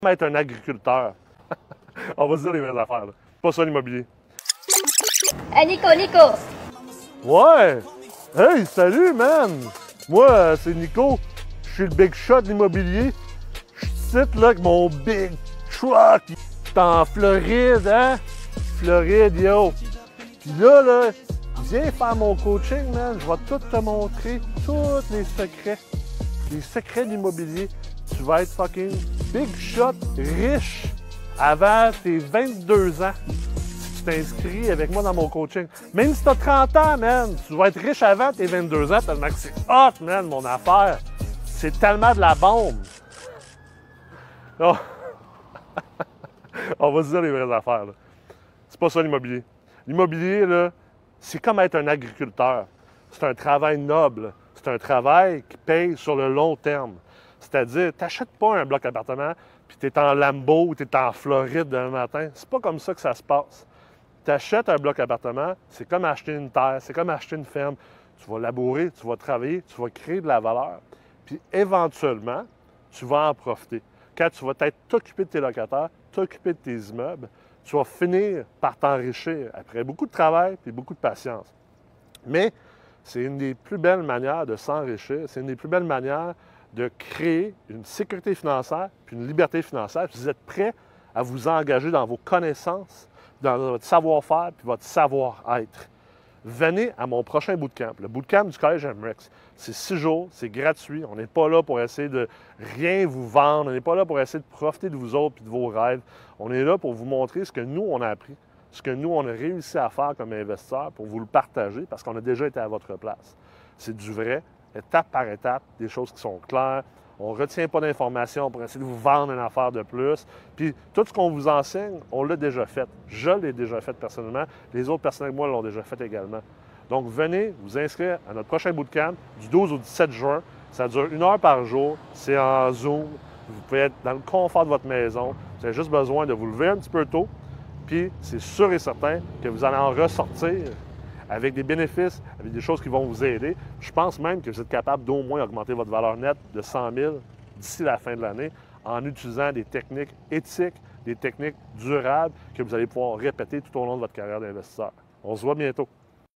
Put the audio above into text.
Être un agriculteur. On va se dire les vraies affaires, là. Pas ça l'immobilier. Hey Nico! Ouais! Hey, salut, man! Moi, c'est Nico. Je suis le big shot de l'immobilier. Je cite là avec mon big truck. C'est en Floride, hein? Floride, yo! Puis là, viens faire mon coaching, man. Je vais tout te montrer, tous les secrets. Les secrets de l'immobilier. Tu vas être fucking big shot, riche, avant tes 22 ans. Si tu t'inscris avec moi dans mon coaching. Même si tu as 30 ans, man, tu vas être riche avant tes 22 ans tellement que c'est hot, man, mon affaire. C'est tellement de la bombe. Oh. On va se dire les vraies affaires, là. C'est pas ça l'immobilier. L'immobilier, là, c'est comme être un agriculteur. C'est un travail noble. C'est un travail qui paye sur le long terme. C'est-à-dire, tu n'achètes pas un bloc appartement, puis tu es en Lambeau ou tu es en Floride demain matin. C'est pas comme ça que ça se passe. Tu achètes un bloc appartement, c'est comme acheter une terre, c'est comme acheter une ferme. Tu vas labourer, tu vas travailler, tu vas créer de la valeur. Puis éventuellement, tu vas en profiter. Quand tu vas peut-être t'occuper de tes locataires, t'occuper de tes immeubles, tu vas finir par t'enrichir après beaucoup de travail et beaucoup de patience. Mais c'est une des plus belles manières de s'enrichir, c'est une des plus belles manières de créer une sécurité financière puis une liberté financière. Puis vous êtes prêt à vous engager dans vos connaissances, dans votre savoir-faire puis votre savoir-être. Venez à mon prochain bootcamp, le bootcamp du Collège MREX. C'est 6 jours, c'est gratuit. On n'est pas là pour essayer de rien vous vendre. On n'est pas là pour essayer de profiter de vous autres et de vos rêves. On est là pour vous montrer ce que nous, on a appris, ce que nous, on a réussi à faire comme investisseurs pour vous le partager parce qu'on a déjà été à votre place. C'est du vrai, étape par étape, des choses qui sont claires. On ne retient pas d'informations pour essayer de vous vendre une affaire de plus. Puis tout ce qu'on vous enseigne, on l'a déjà fait. Je l'ai déjà fait personnellement. Les autres personnes avec moi l'ont déjà fait également. Donc venez vous inscrire à notre prochain bootcamp du 12 au 17 juin. Ça dure 1 heure par jour. C'est en Zoom. Vous pouvez être dans le confort de votre maison. Vous avez juste besoin de vous lever un petit peu tôt. Puis c'est sûr et certain que vous allez en ressortir avec des bénéfices, avec des choses qui vont vous aider. Je pense même que vous êtes capable d'au moins augmenter votre valeur nette de 100 000 d'ici la fin de l'année en utilisant des techniques éthiques, des techniques durables que vous allez pouvoir répéter tout au long de votre carrière d'investisseur. On se voit bientôt.